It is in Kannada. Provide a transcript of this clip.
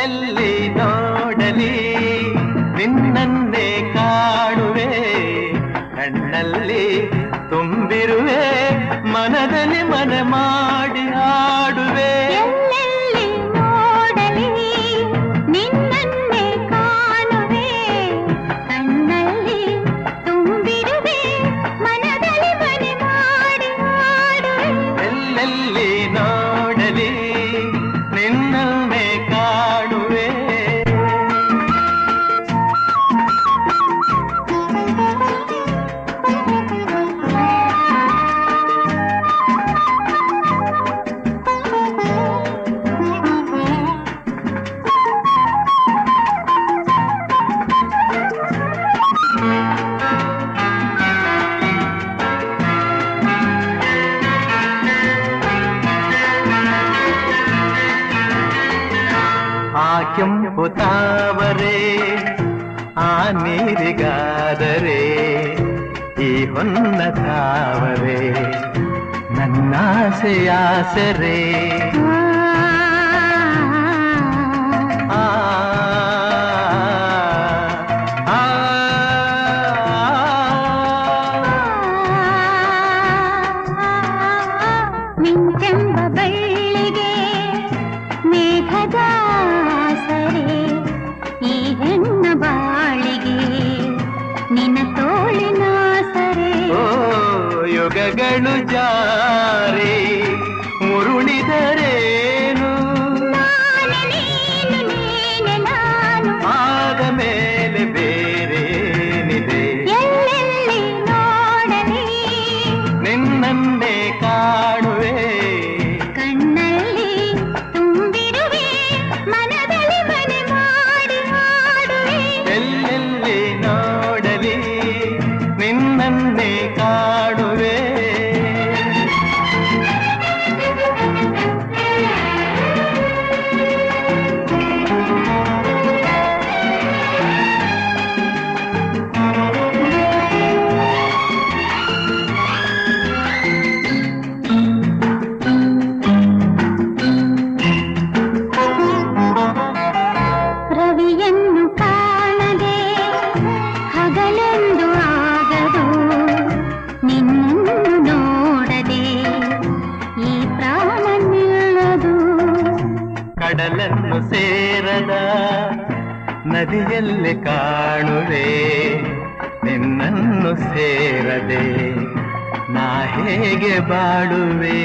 ಎಲ್ಲೆಲ್ಲಿ ನೋಡಲಿ ನಿನ್ನನ್ನೇ ಕಾಣುವೆ, ಕಣ್ಣಲ್ಲಿ ತುಂಬಿರುವೆ, ಮನದಲ್ಲಿ ಮನೆ ಮಾಡಿ ಆಡುವೆ. ಎಲ್ಲೆಲ್ಲಿ ನೋಡಲಿ ನಿನ್ನನ್ನೇ ಕಾಣುವೆ, ಕಣ್ಣಲ್ಲಿ ತುಂಬಿರುವೆ, ಮನದಲ್ಲಿ ಮನೆ ಮಾಡಿ ಆಡುವೆ. ಎಲ್ಲೆಲ್ಲಿ ನೋಡಲಿ ನಿನ್ನನ್ನೇ ಕಾಣುವೆ. ಆ ಕೆಂಪು ತಾವರೆ ಆ ನೀರಿಗಾದರೆ ಈ ಹೊನ್ನ ತಾವರೆ ನನ್ನಾಸೆಯಾಸರೆ. ಆ ಮಿಂಚೆಂಬ ಬಳ್ಳಿಗೆ ಮೇಘದ ಸರೆ, ಈ ಹೆಣ್ಣ ಬಾಳಿಗೆ ನಿನ್ನ ತೋಳಿನ ಸರೆ. ಓ ಯುಗಗಳು ಜಾರಿ ಉರುಳಿದರೇನು, ನಾನೆ ನೀನು ನೀನೆ ನಾನು, ಆದ ಮೇಲೆ ಬೇರೇನಿದೆ. ಎಲ್ಲೆಲ್ಲಿ ನೋಡಲಿ ನಿನ್ನನ್ನೇ ಕಾಣುವೆ, ಕಣ್ಣಲ್ಲಿ ತುಂಬಿರುವೆ, ಮನದಲ್ಲಿ ಮನೆ ಮಾಡಿ ಆಡುವೆ. ಎಲ್ಲೆಲ್ಲಿ ನೋಡಲಿ ನಿನ್ನನ್ನೇ ಕಾಣುವೆ. ರವಿಯನ್ನು ಕಾಣದೆ ಹಗಲೆಂದು ಆಗದು, ನಿನ್ನನ್ನು ನೋಡದೆ ಈ ಪ್ರಾಣ ನಿಲ್ಲದು. ಕಡಲನ್ನು ಸೇರದ ನದಿಯಲ್ಲಿ ಕಾಣುವೆ, ನಿನ್ನನ್ನು ಸೇರದೆ ನಾ ಹೇಗೆ ಬಾಳುವೆ.